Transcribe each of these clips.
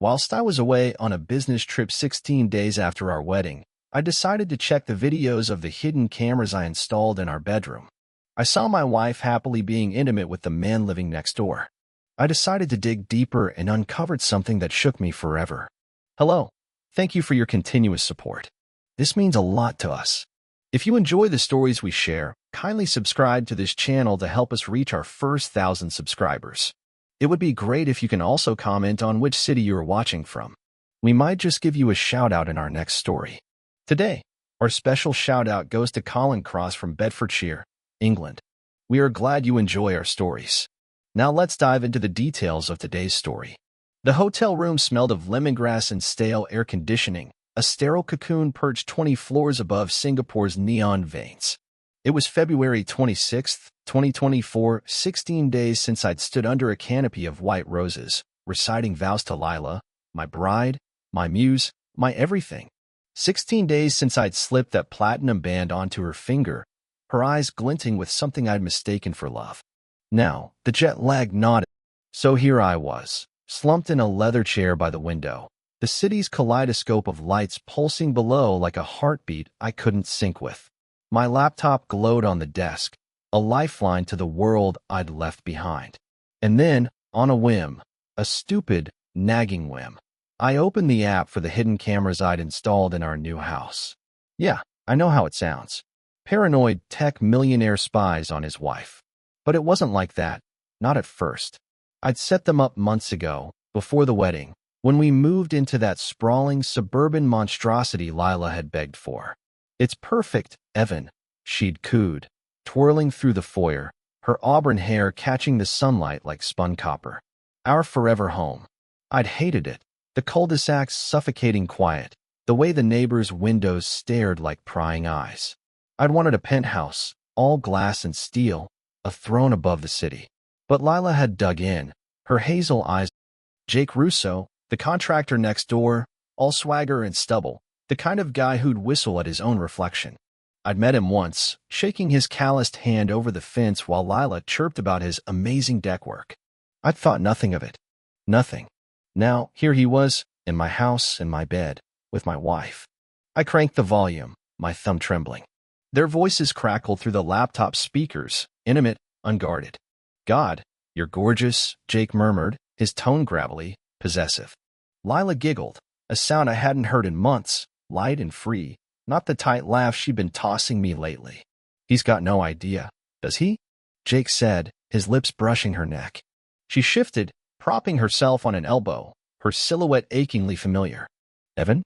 Whilst I was away on a business trip 16 days after our wedding, I decided to check the videos of the hidden cameras I installed in our bedroom. I saw my wife happily being intimate with the man living next door. I decided to dig deeper and uncovered something that shook me forever. Hello. Thank you for your continuous support. This means a lot to us. If you enjoy the stories we share, kindly subscribe to this channel to help us reach our first 1,000 subscribers. It would be great if you can also comment on which city you are watching from. We might just give you a shout-out in our next story. Today, our special shout-out goes to Colin Cross from Bedfordshire, England. We are glad you enjoy our stories. Now let's dive into the details of today's story. The hotel room smelled of lemongrass and stale air conditioning, a sterile cocoon perched 20 floors above Singapore's neon veins. It was February 26, 2024, 16 days since I'd stood under a canopy of white roses, reciting vows to Lila, my bride, my muse, my everything. 16 days since I'd slipped that platinum band onto her finger, her eyes glinting with something I'd mistaken for love. Now, the jet lag nodded. So here I was, slumped in a leather chair by the window, the city's kaleidoscope of lights pulsing below like a heartbeat I couldn't sync with. My laptop glowed on the desk, a lifeline to the world I'd left behind. And then, on a whim, a stupid, nagging whim, I opened the app for the hidden cameras I'd installed in our new house. Yeah, I know how it sounds. Paranoid tech millionaire spies on his wife. But it wasn't like that, not at first. I'd set them up months ago, before the wedding, when we moved into that sprawling suburban monstrosity Lila had begged for. It's perfect, Evan, she'd cooed, twirling through the foyer, her auburn hair catching the sunlight like spun copper. Our forever home. I'd hated it, the cul-de-sac's suffocating quiet, the way the neighbors' windows stared like prying eyes. I'd wanted a penthouse, all glass and steel, a throne above the city. But Lila had dug in, her hazel eyes. Jake Russo, the contractor next door, all swagger and stubble, the kind of guy who'd whistle at his own reflection. I'd met him once, shaking his calloused hand over the fence while Lila chirped about his amazing deckwork. I'd thought nothing of it. Nothing. Now, here he was, in my house, in my bed, with my wife. I cranked the volume, my thumb trembling. Their voices crackled through the laptop speakers, intimate, unguarded. God, you're gorgeous, Jake murmured, his tone gravelly, possessive. Lila giggled, a sound I hadn't heard in months, light and free, not the tight laugh she'd been tossing me lately. He's got no idea, does he? Jake said, his lips brushing her neck. She shifted, propping herself on an elbow, her silhouette achingly familiar. Evan?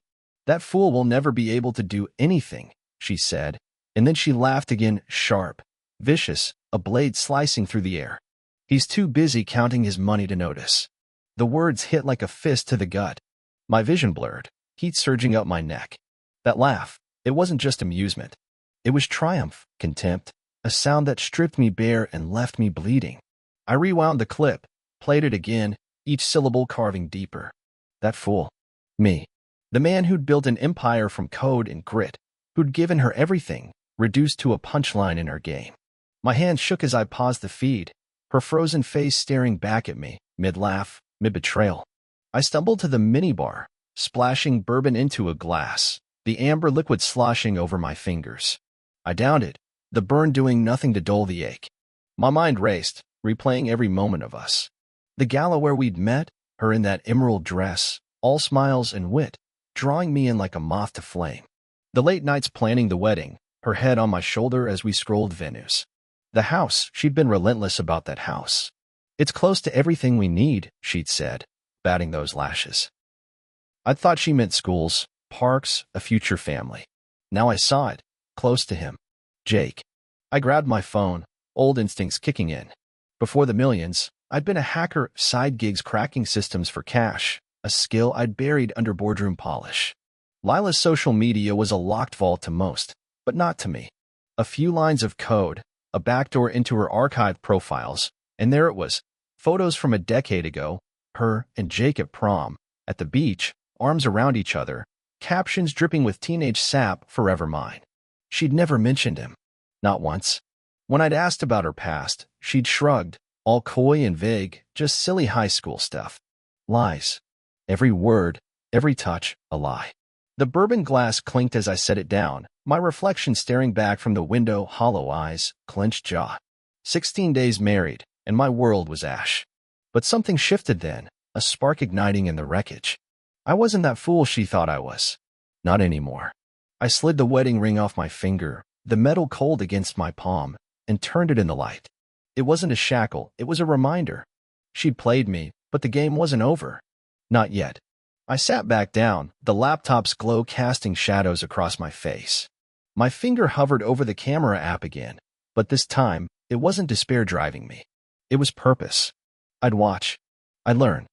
That fool will never be able to do anything, she said, and then she laughed again, sharp, vicious, a blade slicing through the air. He's too busy counting his money to notice. The words hit like a fist to the gut. My vision blurred, heat surging up my neck. That laugh, it wasn't just amusement. It was triumph, contempt, a sound that stripped me bare and left me bleeding. I rewound the clip, played it again, each syllable carving deeper. That fool. Me. The man who'd built an empire from code and grit, who'd given her everything, reduced to a punchline in her game. My hand shook as I paused the feed, her frozen face staring back at me, mid-laugh, mid-betrayal. I stumbled to the minibar, splashing bourbon into a glass, the amber liquid sloshing over my fingers. I downed it, the burn doing nothing to dull the ache. My mind raced, replaying every moment of us. The gala where we'd met, her in that emerald dress, all smiles and wit, drawing me in like a moth to flame. The late nights planning the wedding, her head on my shoulder as we scrolled venues. The house, she'd been relentless about that house. It's close to everything we need, she'd said, batting those lashes. I'd thought she meant schools, parks, a future family. Now I saw it, close to him. Jake. I grabbed my phone, old instincts kicking in. Before the millions, I'd been a hacker, side gigs cracking systems for cash, a skill I'd buried under boardroom polish. Lila's social media was a locked vault to most, but not to me. A few lines of code, a backdoor into her archived profiles, and there it was, photos from a decade ago, her and Jake at prom, at the beach, arms around each other, captions dripping with teenage sap, forever mine. She'd never mentioned him. Not once. When I'd asked about her past, she'd shrugged, all coy and vague, just silly high school stuff. Lies. Every word, every touch, a lie. The bourbon glass clinked as I set it down, my reflection staring back from the window, hollow eyes, clenched jaw. 16 days married, and my world was ash. But something shifted then, a spark igniting in the wreckage. I wasn't that fool she thought I was. Not anymore. I slid the wedding ring off my finger, the metal cold against my palm, and turned it in the light. It wasn't a shackle, it was a reminder. She'd played me, but the game wasn't over. Not yet. I sat back down, the laptop's glow casting shadows across my face. My finger hovered over the camera app again, but this time, it wasn't despair driving me. It was purpose. I'd watch. I'd learn.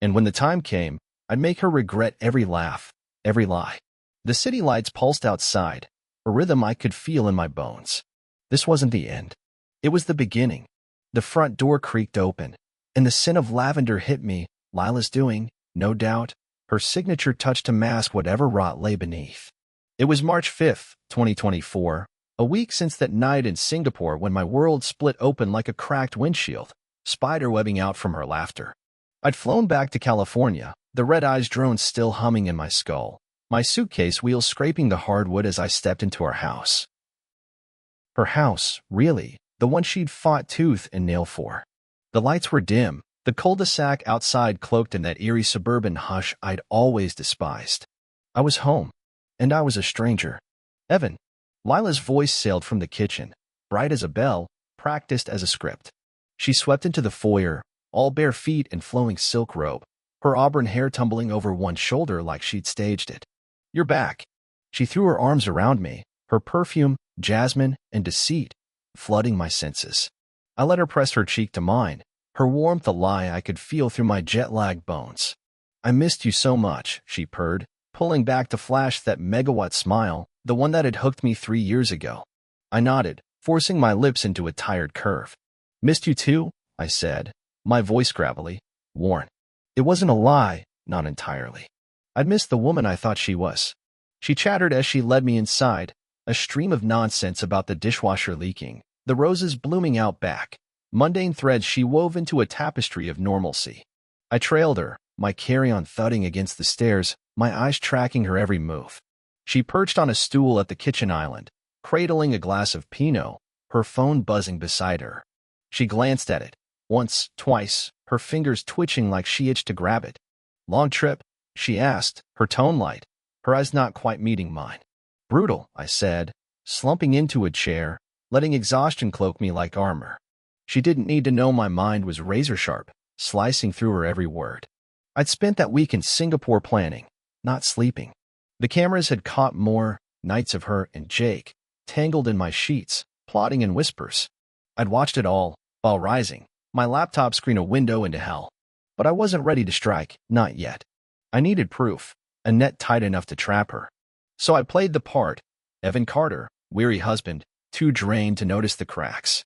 And when the time came, I'd make her regret every laugh, every lie. The city lights pulsed outside, a rhythm I could feel in my bones. This wasn't the end. It was the beginning. The front door creaked open, and the scent of lavender hit me. Lila's doing, no doubt, her signature touch to mask whatever rot lay beneath. It was March 5th, 2024, a week since that night in Singapore when my world split open like a cracked windshield, spiderwebbing out from her laughter. I'd flown back to California, the red-eyes drone still humming in my skull, my suitcase wheels scraping the hardwood as I stepped into her house. Her house, really, the one she'd fought tooth and nail for. The lights were dim, the cul-de-sac outside cloaked in that eerie suburban hush I'd always despised. I was home, and I was a stranger. Evan. Lila's voice sailed from the kitchen, bright as a bell, practiced as a script. She swept into the foyer, all bare feet and flowing silk robe, her auburn hair tumbling over one shoulder like she'd staged it. You're back. She threw her arms around me, her perfume, jasmine, and deceit, flooding my senses. I let her press her cheek to mine, her warmth a lie I could feel through my jet-lagged bones. I missed you so much, she purred, pulling back to flash that megawatt smile, the one that had hooked me 3 years ago. I nodded, forcing my lips into a tired curve. Missed you too, I said, my voice gravelly, worn. It wasn't a lie, not entirely. I'd missed the woman I thought she was. She chattered as she led me inside, a stream of nonsense about the dishwasher leaking, the roses blooming out back, mundane threads she wove into a tapestry of normalcy. I trailed her, my carry-on thudding against the stairs, my eyes tracking her every move. She perched on a stool at the kitchen island, cradling a glass of Pinot, her phone buzzing beside her. She glanced at it, once, twice, her fingers twitching like she itched to grab it. Long trip? She asked, her tone light, her eyes not quite meeting mine. Brutal, I said, slumping into a chair, letting exhaustion cloak me like armor. She didn't need to know my mind was razor-sharp, slicing through her every word. I'd spent that week in Singapore planning, not sleeping. The cameras had caught more nights of her and Jake, tangled in my sheets, plotting in whispers. I'd watched it all, while rising, my laptop screen a window into hell. But I wasn't ready to strike, not yet. I needed proof, a net tight enough to trap her. So I played the part, Evan Carter, weary husband, too drained to notice the cracks.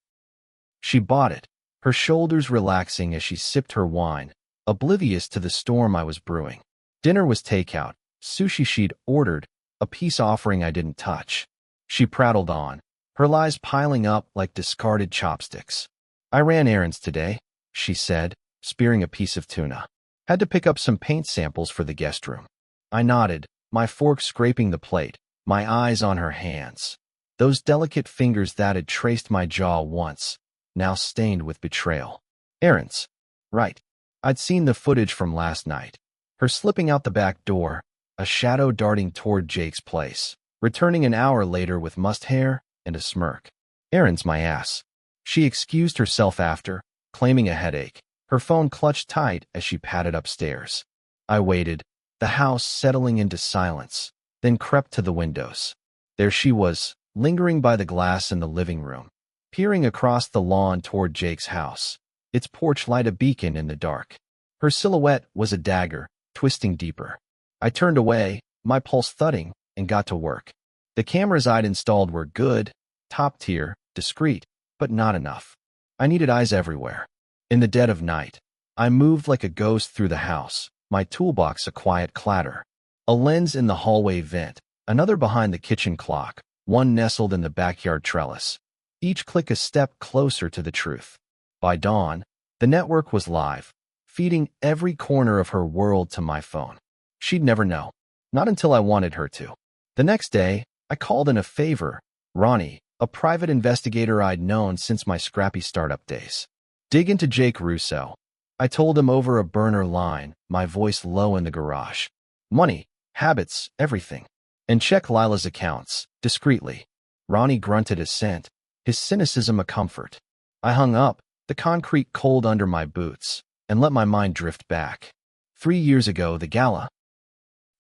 She bought it, her shoulders relaxing as she sipped her wine, oblivious to the storm I was brewing. Dinner was takeout, sushi she'd ordered, a peace offering I didn't touch. She prattled on, her lies piling up like discarded chopsticks. I ran errands today, she said, spearing a piece of tuna. Had to pick up some paint samples for the guest room. I nodded, my fork scraping the plate, my eyes on her hands. Those delicate fingers that had traced my jaw once, now stained with betrayal. Errands. Right. I'd seen the footage from last night. Her slipping out the back door, a shadow darting toward Jake's place, returning an hour later with mussed hair and a smirk. Errands my ass. She excused herself after, claiming a headache, her phone clutched tight as she padded upstairs. I waited, the house settling into silence, then crept to the windows. There she was, lingering by the glass in the living room, peering across the lawn toward Jake's house, its porch light a beacon in the dark. Her silhouette was a dagger, twisting deeper. I turned away, my pulse thudding, and got to work. The cameras I'd installed were good, top tier, discreet, but not enough. I needed eyes everywhere. In the dead of night, I moved like a ghost through the house, my toolbox a quiet clatter. A lens in the hallway vent, another behind the kitchen clock, one nestled in the backyard trellis. Each click a step closer to the truth. By dawn, the network was live, feeding every corner of her world to my phone. She'd never know. Not until I wanted her to. The next day, I called in a favor. Ronnie, a private investigator I'd known since my scrappy startup days. Dig into Jake Russo. I told him over a burner line, my voice low in the garage. Money, habits, everything. And check Lila's accounts, discreetly. Ronnie grunted assent, his cynicism a comfort. I hung up, the concrete cold under my boots, and let my mind drift back. 3 years ago, the gala.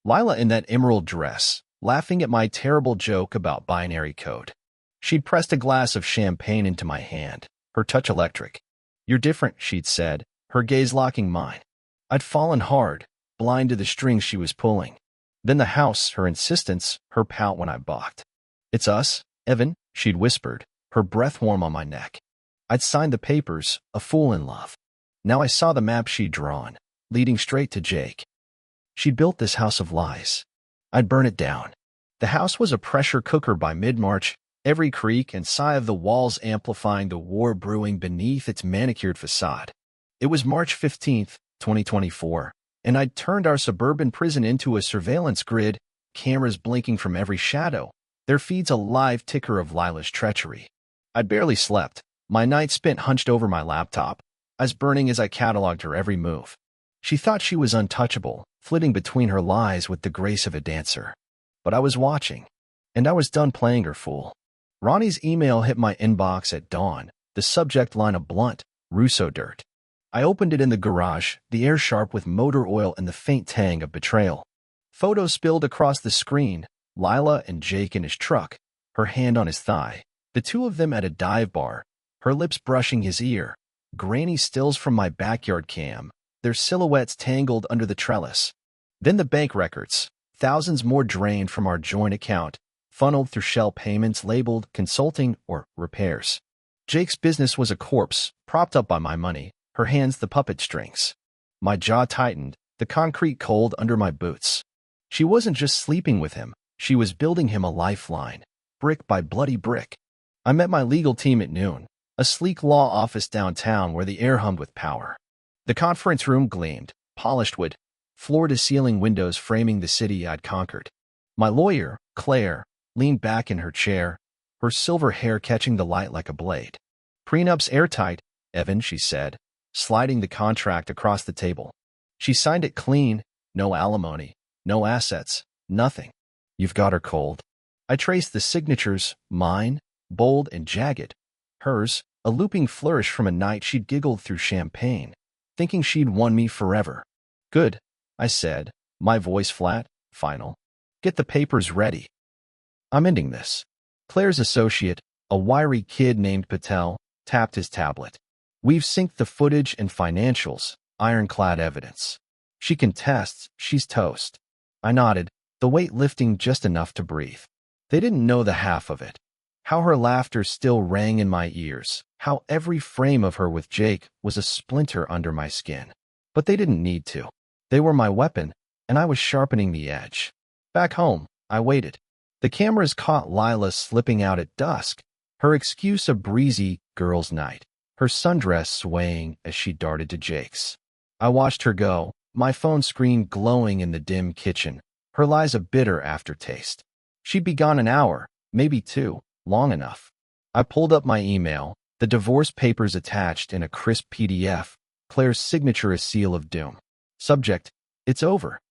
Lila in that emerald dress, laughing at my terrible joke about binary code. She'd pressed a glass of champagne into my hand, her touch electric. You're different, she'd said, her gaze locking mine. I'd fallen hard, blind to the strings she was pulling. Then the house, her insistence, her pout when I balked. It's us, Evan, she'd whispered, her breath warm on my neck. I'd signed the papers, a fool in love. Now I saw the map she'd drawn, leading straight to Jake. She'd built this house of lies. I'd burn it down. The house was a pressure cooker by mid-March, every creak and sigh of the walls amplifying the war brewing beneath its manicured facade. It was March 15th, 2024, and I'd turned our suburban prison into a surveillance grid, cameras blinking from every shadow, their feeds a live ticker of Lila's treachery. I'd barely slept, my night spent hunched over my laptop, eyes burning as I cataloged her every move. She thought she was untouchable, flitting between her lies with the grace of a dancer. But I was watching, and I was done playing her fool. Ronnie's email hit my inbox at dawn, the subject line a blunt, Russo dirt. I opened it in the garage, the air sharp with motor oil and the faint tang of betrayal. Photos spilled across the screen, Lila and Jake in his truck, her hand on his thigh, the two of them at a dive bar, her lips brushing his ear, grainy stills from my backyard cam, their silhouettes tangled under the trellis. Then the bank records, thousands more drained from our joint account, funneled through shell payments labeled consulting or repairs. Jake's business was a corpse, propped up by my money, her hands the puppet strings. My jaw tightened, the concrete cold under my boots. She wasn't just sleeping with him, she was building him a lifeline, brick by bloody brick. I met my legal team at noon, a sleek law office downtown where the air hummed with power. The conference room gleamed, polished wood, floor-to-ceiling windows framing the city I'd conquered. My lawyer, Claire, leaned back in her chair, her silver hair catching the light like a blade. Prenup's airtight, Evan, she said, sliding the contract across the table. She signed it clean, no alimony, no assets, nothing. You've got her cold. I traced the signatures, mine, bold and jagged. Hers, a looping flourish from a night she'd giggled through champagne, thinking she'd won me forever. Good, I said, my voice flat, final. Get the papers ready. I'm ending this. Claire's associate, a wiry kid named Patel, tapped his tablet. We've synced the footage and financials, ironclad evidence. She contests, she's toast. I nodded, the weight lifting just enough to breathe. They didn't know the half of it. How her laughter still rang in my ears, how every frame of her with Jake was a splinter under my skin. But they didn't need to. They were my weapon, and I was sharpening the edge. Back home, I waited. The cameras caught Lila slipping out at dusk, her excuse a breezy girls' night, her sundress swaying as she darted to Jake's. I watched her go, my phone screen glowing in the dim kitchen, her lies a bitter aftertaste. She'd be gone an hour, maybe two, long enough. I pulled up my email, the divorce papers attached in a crisp PDF, Claire's signature a seal of doom. Subject, it's over.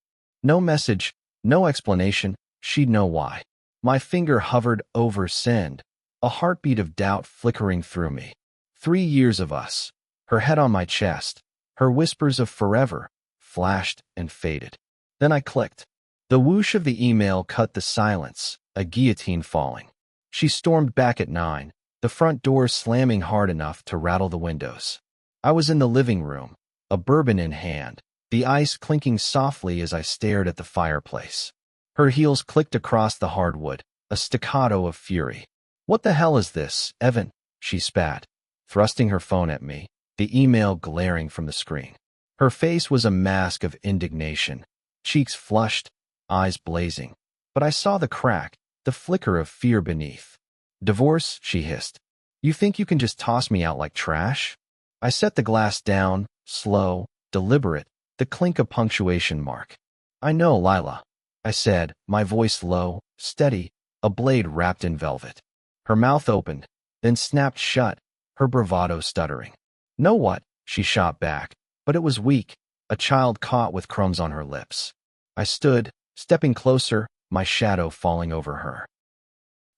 No message, no explanation, she'd know why. My finger hovered over send, a heartbeat of doubt flickering through me. 3 years of us, her head on my chest, her whispers of forever, flashed and faded. Then I clicked. The whoosh of the email cut the silence, a guillotine falling. She stormed back at 9, the front door slamming hard enough to rattle the windows. I was in the living room, a bourbon in hand, the ice clinking softly as I stared at the fireplace. Her heels clicked across the hardwood, a staccato of fury. What the hell is this, Evan? She spat, thrusting her phone at me, the email glaring from the screen. Her face was a mask of indignation, cheeks flushed, eyes blazing. But I saw the crack, the flicker of fear beneath. Divorce, she hissed. You think you can just toss me out like trash? I set the glass down, slow, deliberate, the clink of punctuation mark. "I know, Lila," I said, my voice low, steady, a blade wrapped in velvet. Her mouth opened, then snapped shut, her bravado stuttering. "Know what?" she shot back, but it was weak, a child caught with crumbs on her lips. I stood, stepping closer, my shadow falling over her.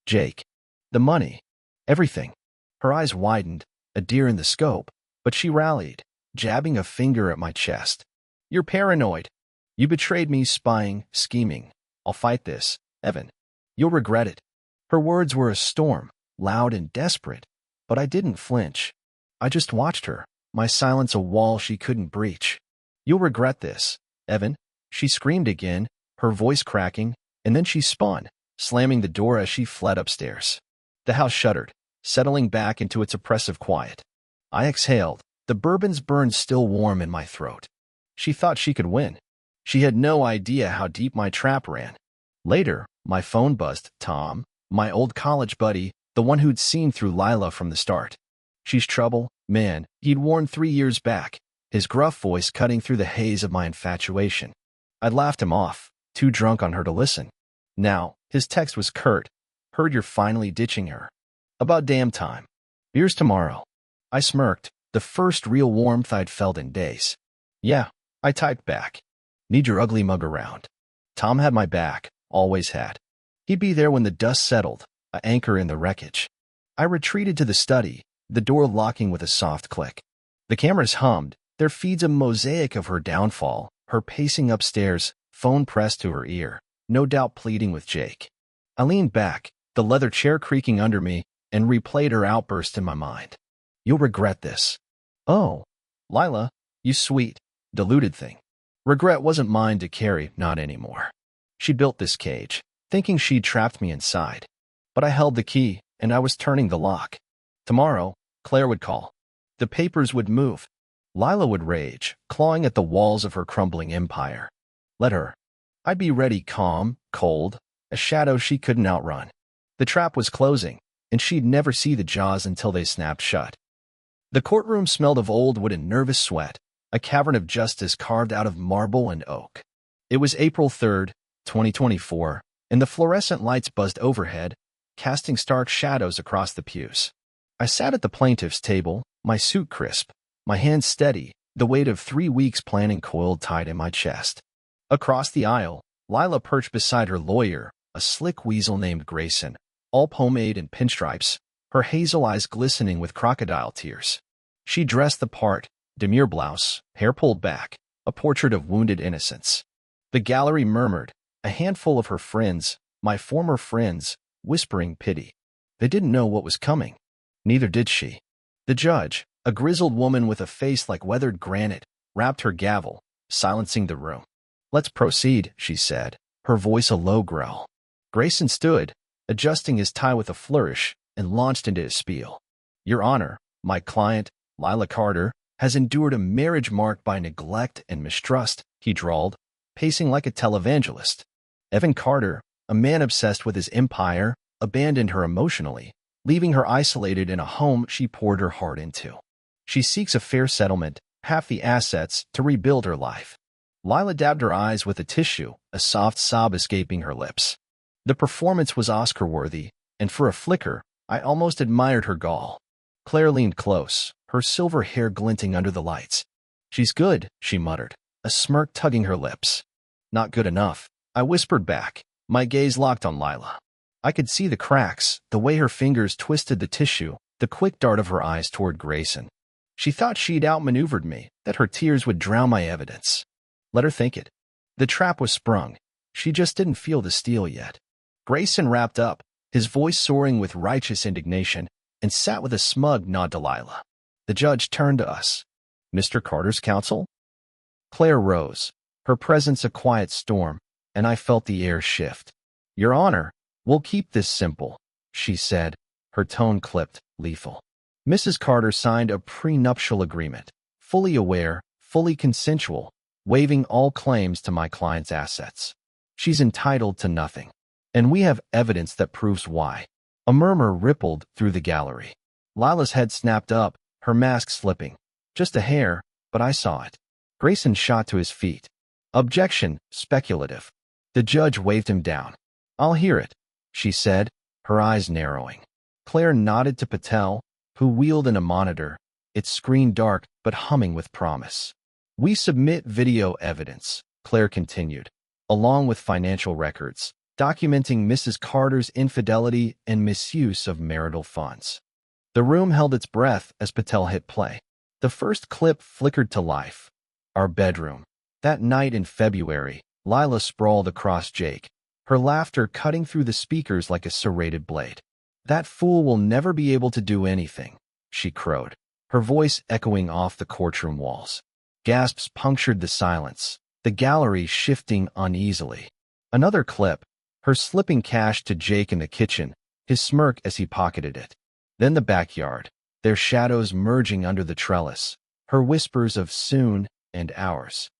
"Jake. The money. Everything." Her eyes widened, a deer in the scope, but she rallied, jabbing a finger at my chest. "You're paranoid. You betrayed me, spying, scheming. I'll fight this, Evan. You'll regret it." Her words were a storm, loud and desperate, but I didn't flinch. I just watched her, my silence a wall she couldn't breach. "You'll regret this, Evan," she screamed again, her voice cracking, and then she spun, slamming the door as she fled upstairs. The house shuddered, settling back into its oppressive quiet. I exhaled, the bourbon's burn still warm in my throat. She thought she could win. She had no idea how deep my trap ran. Later, my phone buzzed. Tom, my old college buddy, the one who'd seen through Lila from the start. "She's trouble, man," he'd warned 3 years back, his gruff voice cutting through the haze of my infatuation. I'd laughed him off, too drunk on her to listen. Now, his text was curt. "Heard you're finally ditching her. About damn time. Beers tomorrow." I smirked, the first real warmth I'd felt in days. "Yeah," I typed back. "Need your ugly mug around." Tom had my back, always had. He'd be there when the dust settled, an anchor in the wreckage. I retreated to the study, the door locking with a soft click. The cameras hummed, their feeds a mosaic of her downfall, her pacing upstairs, phone pressed to her ear, no doubt pleading with Jake. I leaned back, the leather chair creaking under me, and replayed her outburst in my mind. "You'll regret this." "Oh, Lila, you sweet, deluded thing." Regret wasn't mine to carry, not anymore. She built this cage, thinking she'd trapped me inside. But I held the key, and I was turning the lock. Tomorrow, Claire would call. The papers would move. Lila would rage, clawing at the walls of her crumbling empire. Let her. I'd be ready, calm, cold, a shadow she couldn't outrun. The trap was closing, and she'd never see the jaws until they snapped shut. The courtroom smelled of old wood and nervous sweat, a cavern of justice carved out of marble and oak. It was April 3rd, 2024, and the fluorescent lights buzzed overhead, casting stark shadows across the pews. I sat at the plaintiff's table, my suit crisp, my hands steady, the weight of 3 weeks planning coiled tight in my chest. Across the aisle, Lila perched beside her lawyer, a slick weasel named Grayson, all pomade and pinstripes, her hazel eyes glistening with crocodile tears. She dressed the part, demure blouse, hair pulled back, a portrait of wounded innocence. The gallery murmured, a handful of her friends, my former friends, whispering pity. They didn't know what was coming. Neither did she. The judge, a grizzled woman with a face like weathered granite, rapped her gavel, silencing the room. "Let's proceed," she said, her voice a low growl. Grayson stood, adjusting his tie with a flourish, and launched into his spiel. "Your Honor, my client, Lila Carter, has endured a marriage marked by neglect and mistrust," he drawled, pacing like a televangelist. "Evan Carter, a man obsessed with his empire, abandoned her emotionally, leaving her isolated in a home she poured her heart into. She seeks a fair settlement, half the assets, to rebuild her life." Lila dabbed her eyes with a tissue, a soft sob escaping her lips. The performance was Oscar-worthy, and for a flicker, I almost admired her gall. Claire leaned close, her silver hair glinting under the lights. "She's good," she muttered, a smirk tugging her lips. "Not good enough," I whispered back, my gaze locked on Lila. I could see the cracks, the way her fingers twisted the tissue, the quick dart of her eyes toward Grayson. She thought she'd outmaneuvered me, that her tears would drown my evidence. Let her think it. The trap was sprung. She just didn't feel the steel yet. Grayson wrapped up, his voice soaring with righteous indignation, and sat with a smug nod to Lila. The judge turned to us. "Mr. Carter's counsel?" Claire rose, her presence a quiet storm, and I felt the air shift. "Your Honor, we'll keep this simple," she said, her tone clipped, lethal. Mrs. Carter signed a prenuptial agreement, fully aware, fully consensual, waiving all claims to my client's assets. She's entitled to nothing. And we have evidence that proves why. A murmur rippled through the gallery. Lila's head snapped up, her mask slipping. Just a hair, but I saw it. Grayson shot to his feet. Objection, speculative. The judge waved him down. I'll hear it, she said, her eyes narrowing. Claire nodded to Patel, who wheeled in a monitor, its screen dark but humming with promise. We submit video evidence, Claire continued, along with financial records, documenting Mrs. Carter's infidelity and misuse of marital funds. The room held its breath as Patel hit play. The first clip flickered to life. Our bedroom. That night in February, Lila sprawled across Jake, her laughter cutting through the speakers like a serrated blade. That fool will never be able to do anything, she crowed, her voice echoing off the courtroom walls. Gasps punctured the silence, the gallery shifting uneasily. Another clip, her slipping cash to Jake in the kitchen, his smirk as he pocketed it. Then the backyard, their shadows merging under the trellis, her whispers of soon and hours.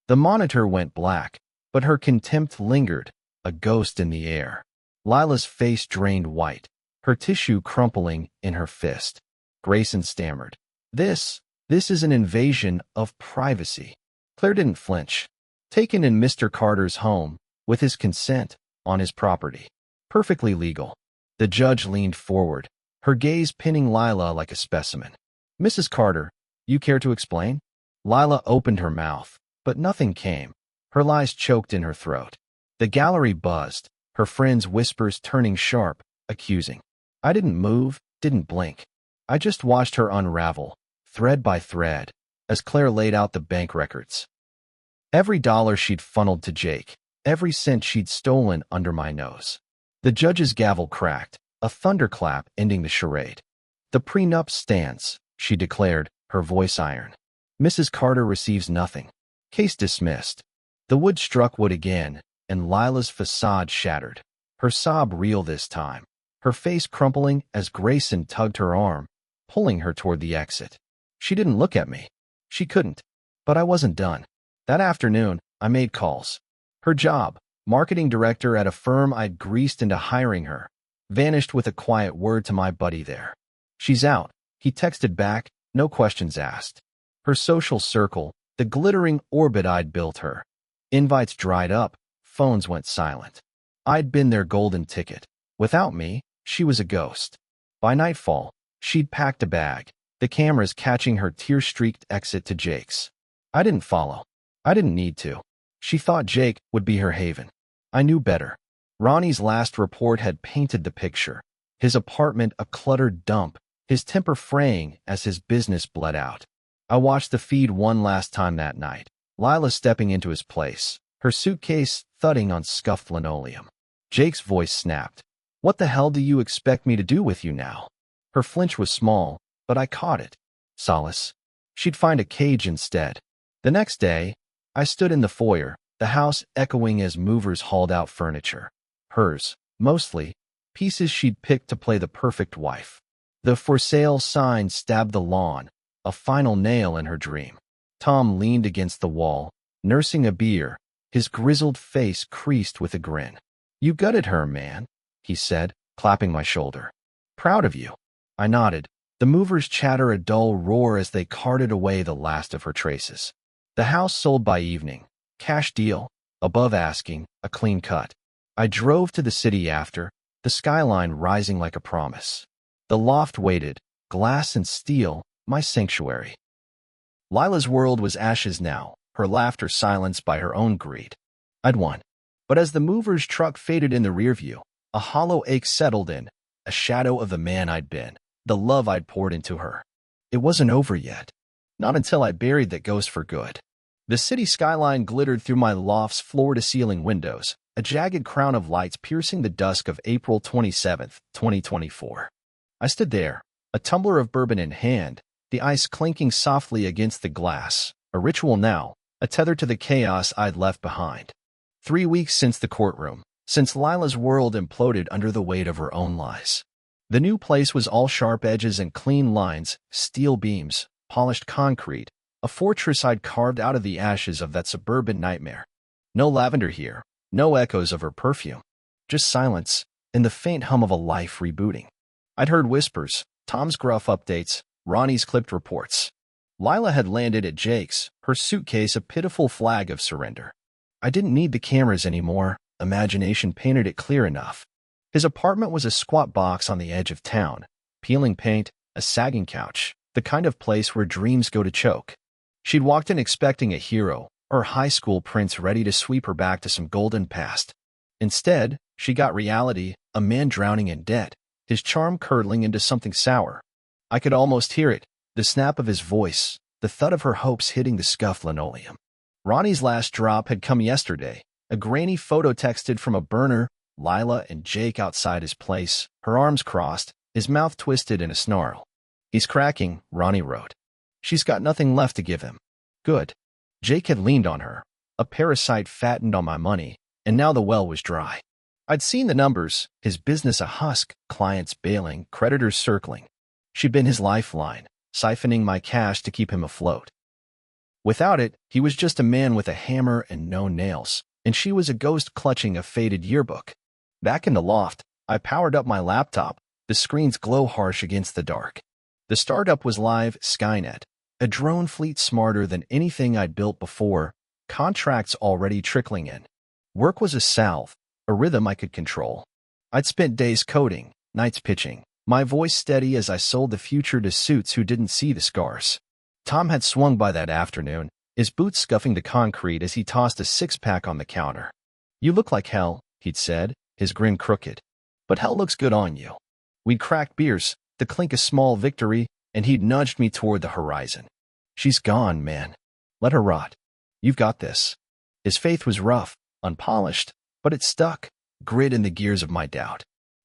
The monitor went black, but her contempt lingered, a ghost in the air. Lila's face drained white, her tissue crumpling in her fist. Grayson stammered. This is an invasion of privacy. Claire didn't flinch. Taken in Mr. Carter's home, with his consent, on his property. Perfectly legal. The judge leaned forward, her gaze pinning Lila like a specimen. Mrs. Carter, you care to explain? Lila opened her mouth, but nothing came. Her lies choked in her throat. The gallery buzzed, her friends' whispers turning sharp, accusing. I didn't move, didn't blink. I just watched her unravel, thread by thread, as Claire laid out the bank records. Every dollar she'd funneled to Jake, every cent she'd stolen under my nose. The judge's gavel cracked, a thunderclap ending the charade. The prenup stands, she declared, her voice iron. Mrs. Carter receives nothing. Case dismissed. The wood struck wood again, and Lila's facade shattered. Her sob real this time, her face crumpling as Grayson tugged her arm, pulling her toward the exit. She didn't look at me. She couldn't. But I wasn't done. That afternoon, I made calls. Her job, marketing director at a firm I'd greased into hiring her, vanished with a quiet word to my buddy there. She's out, he texted back, no questions asked. Her social circle, the glittering orbit I'd built her. Invites dried up, phones went silent. I'd been their golden ticket. Without me, she was a ghost. By nightfall, she'd packed a bag, the cameras catching her tear-streaked exit to Jake's. I didn't follow. I didn't need to. She thought Jake would be her haven. I knew better. Ronnie's last report had painted the picture. His apartment a cluttered dump, his temper fraying as his business bled out. I watched the feed one last time that night, Lila stepping into his place, her suitcase thudding on scuffed linoleum. Jake's voice snapped. What the hell do you expect me to do with you now? Her flinch was small, but I caught it. Solace. She'd find a cage instead. The next day, I stood in the foyer, the house echoing as movers hauled out furniture. Hers, mostly, pieces she'd picked to play the perfect wife. The for sale sign stabbed the lawn, a final nail in her dream. Tom leaned against the wall, nursing a beer, his grizzled face creased with a grin. You gutted her, man, he said, clapping my shoulder. Proud of you. I nodded, the movers chatter a dull roar as they carted away the last of her traces. The house sold by evening. Cash deal, above asking, a clean cut. I drove to the city after, the skyline rising like a promise. The loft waited, glass and steel, my sanctuary. Lila's world was ashes now, her laughter silenced by her own greed. I'd won. But as the mover's truck faded in the rear view, a hollow ache settled in, a shadow of the man I'd been, the love I'd poured into her. It wasn't over yet. Not until I buried that ghost for good. The city skyline glittered through my loft's floor-to-ceiling windows, a jagged crown of lights piercing the dusk of April 27, 2024. I stood there, a tumbler of bourbon in hand, the ice clinking softly against the glass, a ritual now, a tether to the chaos I'd left behind. 3 weeks since the courtroom, since Lila's world imploded under the weight of her own lies. The new place was all sharp edges and clean lines, steel beams, polished concrete, a fortress I'd carved out of the ashes of that suburban nightmare. No lavender here, no echoes of her perfume. Just silence, and the faint hum of a life rebooting. I'd heard whispers, Tom's gruff updates, Ronnie's clipped reports. Lila had landed at Jake's, her suitcase a pitiful flag of surrender. I didn't need the cameras anymore. Imagination painted it clear enough. His apartment was a squat box on the edge of town, peeling paint, a sagging couch, the kind of place where dreams go to choke. She'd walked in expecting a hero, or high school prince ready to sweep her back to some golden past. Instead, she got reality, a man drowning in debt, his charm curdling into something sour. I could almost hear it, the snap of his voice, the thud of her hopes hitting the scuffed linoleum. Ronnie's last drop had come yesterday, a grainy photo texted from a burner, Lila and Jake outside his place, her arms crossed, his mouth twisted in a snarl. "He's cracking," Ronnie wrote. "She's got nothing left to give him." Good. Jake had leaned on her. A parasite fattened on my money, and now the well was dry. I'd seen the numbers, his business a husk, clients bailing, creditors circling. She'd been his lifeline, siphoning my cash to keep him afloat. Without it, he was just a man with a hammer and no nails, and she was a ghost clutching a faded yearbook. Back in the loft, I powered up my laptop, the screen's glow harsh against the dark. The startup was live, Skynet, a drone fleet smarter than anything I'd built before, contracts already trickling in. Work was a salve, a rhythm I could control. I'd spent days coding, nights pitching, my voice steady as I sold the future to suits who didn't see the scars. Tom had swung by that afternoon, his boots scuffing the concrete as he tossed a six-pack on the counter. "You look like hell," he'd said, his grin crooked. "But hell looks good on you." We'd cracked beers, the clink a small victory, and he'd nudged me toward the horizon. "She's gone, man. Let her rot. You've got this." His faith was rough, unpolished, but it stuck, grit in the gears of my doubt.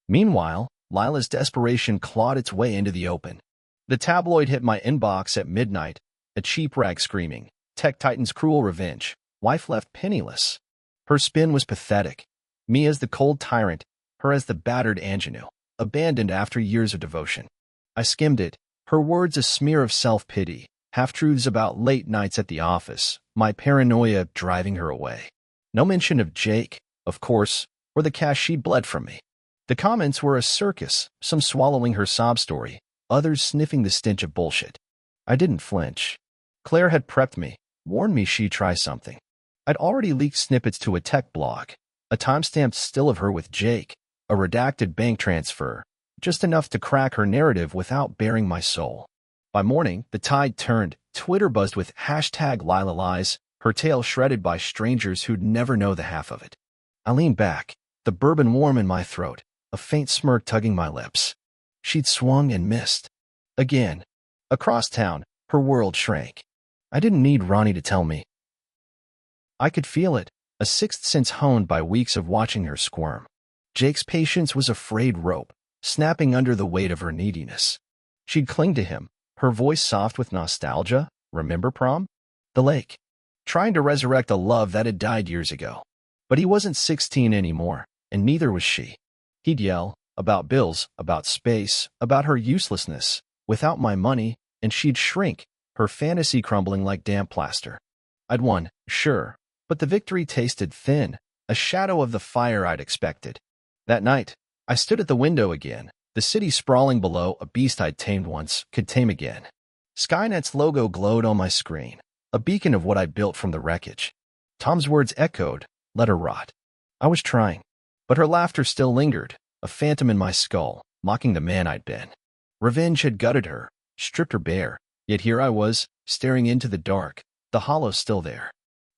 Meanwhile, Lila's desperation clawed its way into the open. The tabloid hit my inbox at midnight, a cheap rag screaming, "Tech Titan's cruel revenge. Wife left penniless." Her spin was pathetic. Me as the cold tyrant, her as the battered ingenue, abandoned after years of devotion. I skimmed it, her words a smear of self-pity, half-truths about late nights at the office, my paranoia driving her away. No mention of Jake, of course, or the cash she bled from me. The comments were a circus, some swallowing her sob story, others sniffing the stench of bullshit. I didn't flinch. Claire had prepped me, warned me she'd try something. I'd already leaked snippets to a tech blog, a time-stamped still of her with Jake, a redacted bank transfer, just enough to crack her narrative without baring my soul. By morning, the tide turned, Twitter buzzed with hashtag Lila Lies, her tale shredded by strangers who'd never know the half of it. I leaned back, the bourbon warm in my throat, a faint smirk tugging my lips. She'd swung and missed. Again. Across town, her world shrank. I didn't need Ronnie to tell me. I could feel it, a sixth sense honed by weeks of watching her squirm. Jake's patience was a frayed rope, snapping under the weight of her neediness. She'd cling to him, her voice soft with nostalgia. Remember prom? The lake. Trying to resurrect a love that had died years ago. But he wasn't 16 anymore, and neither was she. He'd yell, about bills, about space, about her uselessness, without my money, and she'd shrink, her fantasy crumbling like damp plaster. I'd won, sure, but the victory tasted thin, a shadow of the fire I'd expected. That night, I stood at the window again, the city sprawling below, a beast I'd tamed once, could tame again. Skynet's logo glowed on my screen, a beacon of what I'd built from the wreckage. Tom's words echoed, "Let her rot." I was trying, but her laughter still lingered, a phantom in my skull, mocking the man I'd been. Revenge had gutted her, stripped her bare, yet here I was, staring into the dark, the hollow still there.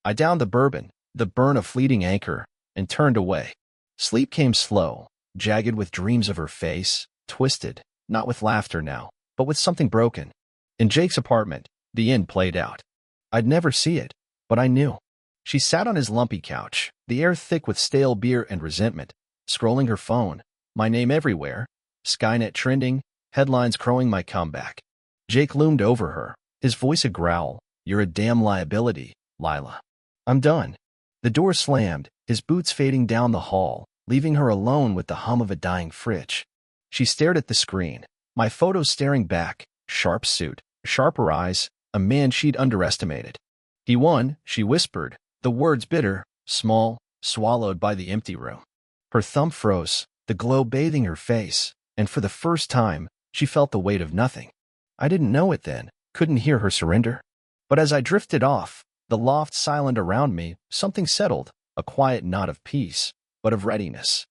I downed the bourbon, the burn of fleeting anchor, and turned away. Sleep came slow, jagged with dreams of her face, twisted, not with laughter now, but with something broken. In Jake's apartment, the end played out. I'd never see it, but I knew. She sat on his lumpy couch, the air thick with stale beer and resentment, scrolling her phone, my name everywhere, Skynet trending, headlines crowing my comeback. Jake loomed over her, his voice a growl, "You're a damn liability, Lila." "I'm done." The door slammed, his boots fading down the hall, leaving her alone with the hum of a dying fridge. She stared at the screen, my photo staring back, sharp suit, sharper eyes, a man she'd underestimated. "He won," she whispered, the words bitter, small, swallowed by the empty room. Her thumb froze, the glow bathing her face, and for the first time, she felt the weight of nothing. I didn't know it then, Couldn't hear her surrender. But as I drifted off, the loft silent around me, something settled, a quiet not of peace, but of readiness.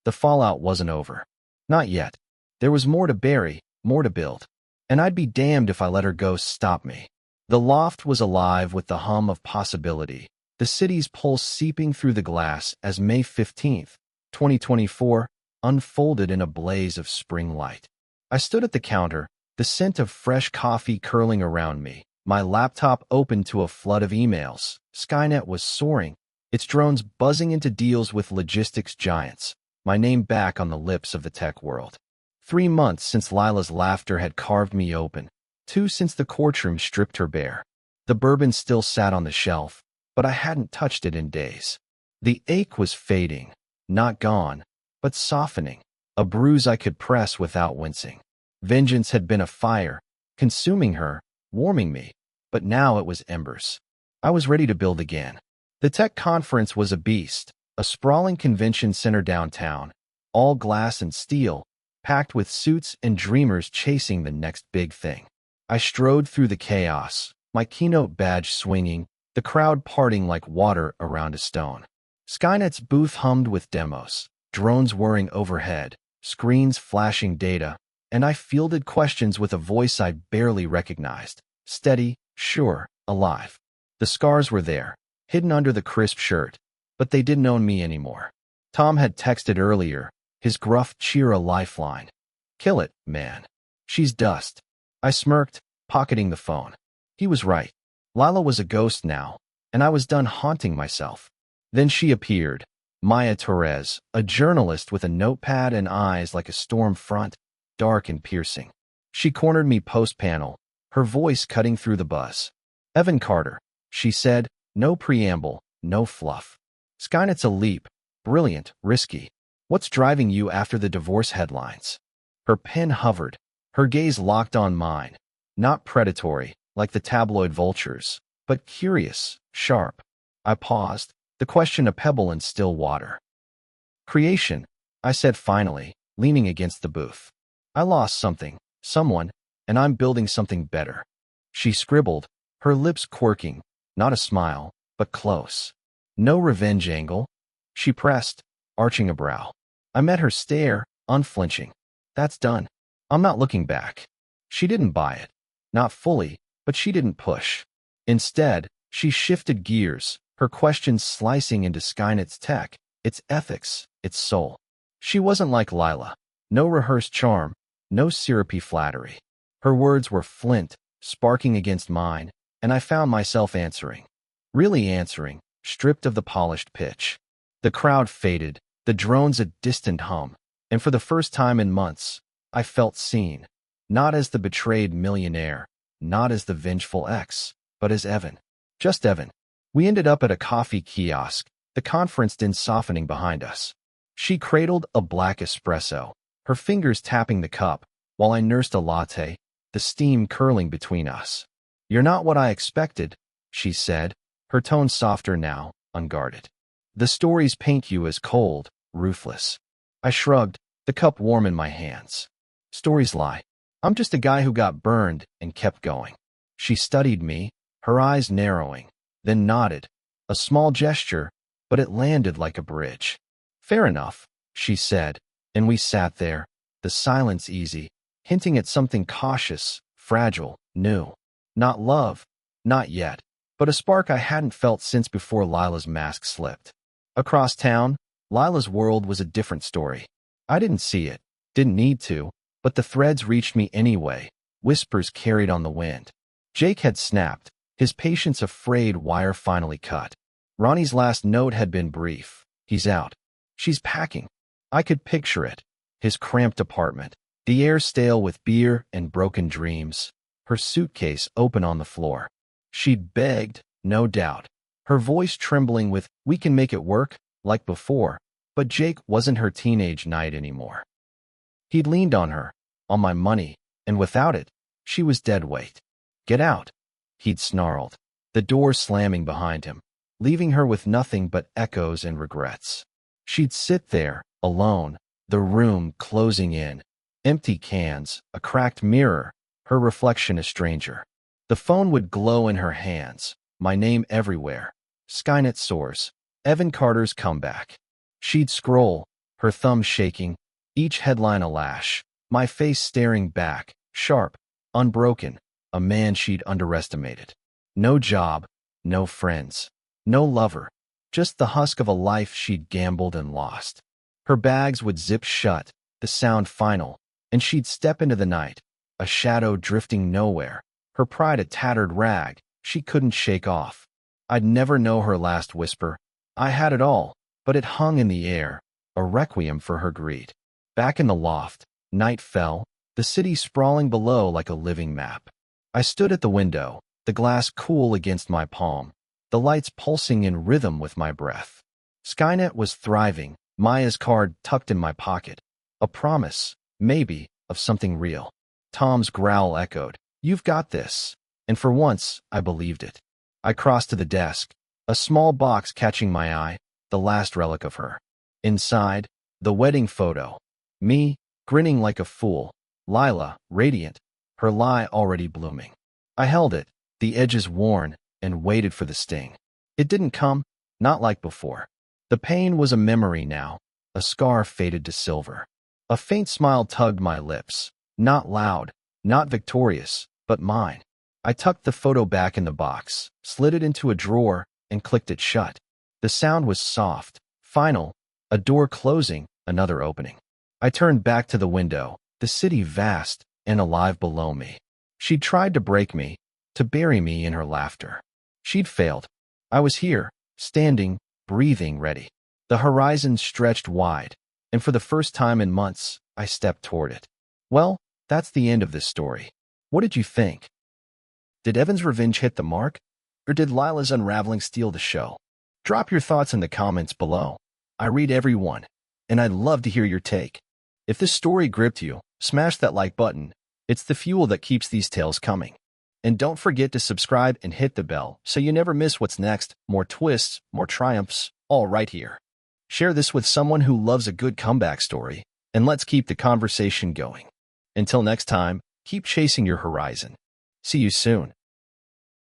The fallout wasn't over. Not yet. There was more to bury, more to build. And I'd be damned if I let her ghost stop me. The loft was alive with the hum of possibility, the city's pulse seeping through the glass as May 15th, 2024, unfolded in a blaze of spring light. I stood at the counter, the scent of fresh coffee curling around me, my laptop open to a flood of emails. Skynet was soaring, its drones buzzing into deals with logistics giants, my name back on the lips of the tech world. 3 months since Lila's laughter had carved me open, 2 since the courtroom stripped her bare. The bourbon still sat on the shelf, but I hadn't touched it in days. The ache was fading, not gone, but softening, a bruise I could press without wincing. Vengeance had been a fire, consuming her, warming me, but now it was embers. I was ready to build again. The tech conference was a beast, a sprawling convention center downtown, all glass and steel, packed with suits and dreamers chasing the next big thing. I strode through the chaos, my keynote badge swinging, the crowd parting like water around a stone. Skynet's booth hummed with demos, drones whirring overhead, screens flashing data, and I fielded questions with a voice I barely recognized. Steady, sure, alive. The scars were there, hidden under the crisp shirt, but they didn't own me anymore. Tom had texted earlier, his gruff cheer a lifeline. Kill it, man. She's dust. I smirked, pocketing the phone. He was right. Lila was a ghost now, and I was done haunting myself. Then she appeared, Maya Torres, a journalist with a notepad and eyes like a storm front, dark and piercing. She cornered me post-panel, her voice cutting through the buzz. Evan Carter, she said, no preamble, no fluff. Skynet's a leap, brilliant, risky. What's driving you after the divorce headlines? Her pen hovered, her gaze locked on mine. Not predatory, like the tabloid vultures, but curious, sharp. I paused, the question a pebble in still water. Creation, I said finally, leaning against the booth. I lost something, someone, and I'm building something better. She scribbled, her lips quirking, not a smile, but close. No revenge angle. She pressed, arching a brow. I met her stare, unflinching. That's done. I'm not looking back. She didn't buy it. Not fully, but she didn't push. Instead, she shifted gears, her questions slicing into Skynet's tech, its ethics, its soul. She wasn't like Lila. No rehearsed charm, no syrupy flattery. Her words were flint, sparking against mine, and I found myself answering. Really answering, stripped of the polished pitch. The crowd faded, the drones a distant hum, and for the first time in months, I felt seen. Not as the betrayed millionaire, not as the vengeful ex, but as Evan. Just Evan. We ended up at a coffee kiosk, the conference din softening behind us. She cradled a black espresso, her fingers tapping the cup, while I nursed a latte, the steam curling between us. You're not what I expected, she said, her tone softer now, unguarded. The stories paint you as cold, ruthless. I shrugged, the cup warm in my hands. Stories lie. I'm just a guy who got burned and kept going. She studied me, her eyes narrowing, then nodded. A small gesture, but it landed like a bridge. Fair enough, she said, and we sat there, the silence easy, hinting at something cautious, fragile, new. Not love, not yet, but a spark I hadn't felt since before Lila's mask slipped. Across town, Lila's world was a different story. I didn't see it, didn't need to, but the threads reached me anyway, whispers carried on the wind. Jake had snapped, his patience a frayed wire finally cut. Ronnie's last note had been brief. He's out. She's packing. I could picture it. His cramped apartment, the air stale with beer and broken dreams, her suitcase open on the floor. She'd begged, no doubt, her voice trembling with, "We can make it work," like before, but Jake wasn't her teenage knight anymore. He'd leaned on her, on my money, and without it, she was dead weight. "Get out," he'd snarled, the door slamming behind him, leaving her with nothing but echoes and regrets. She'd sit there, alone, the room closing in, empty cans, a cracked mirror, her reflection a stranger. The phone would glow in her hands, my name everywhere. Skynet soars. Evan Carter's comeback. She'd scroll, her thumb shaking, each headline a lash, my face staring back, sharp, unbroken, a man she'd underestimated. No job, no friends, no lover, just the husk of a life she'd gambled and lost. Her bags would zip shut, the sound final, and she'd step into the night, a shadow drifting nowhere, her pride a tattered rag she couldn't shake off. I'd never know her last whisper. I had it all, but it hung in the air, a requiem for her greed. Back in the loft, night fell, the city sprawling below like a living map. I stood at the window, the glass cool against my palm, the lights pulsing in rhythm with my breath. Skynet was thriving, Maya's card tucked in my pocket. A promise, maybe, of something real. Tom's growl echoed, "You've got this." And for once, I believed it. I crossed to the desk, a small box catching my eye, the last relic of her. Inside, the wedding photo. Me, grinning like a fool. Lila, radiant, her lie already blooming. I held it, the edges worn, and waited for the sting. It didn't come, not like before. The pain was a memory now, a scar faded to silver. A faint smile tugged my lips, not loud, not victorious, but mine. I tucked the photo back in the box, slid it into a drawer, and clicked it shut. The sound was soft, final, a door closing, another opening. I turned back to the window, the city vast and alive below me. She'd tried to break me, to bury me in her laughter. She'd failed. I was here, standing, breathing, ready. The horizon stretched wide, and for the first time in months, I stepped toward it. Well, that's the end of this story. What did you think? Did Evan's revenge hit the mark? Or did Lila's unraveling steal the show? Drop your thoughts in the comments below. I read every one, and I'd love to hear your take. If this story gripped you, smash that like button. It's the fuel that keeps these tales coming. And don't forget to subscribe and hit the bell so you never miss what's next. More twists, more triumphs, all right here. Share this with someone who loves a good comeback story, and let's keep the conversation going. Until next time, keep chasing your horizon. See you soon.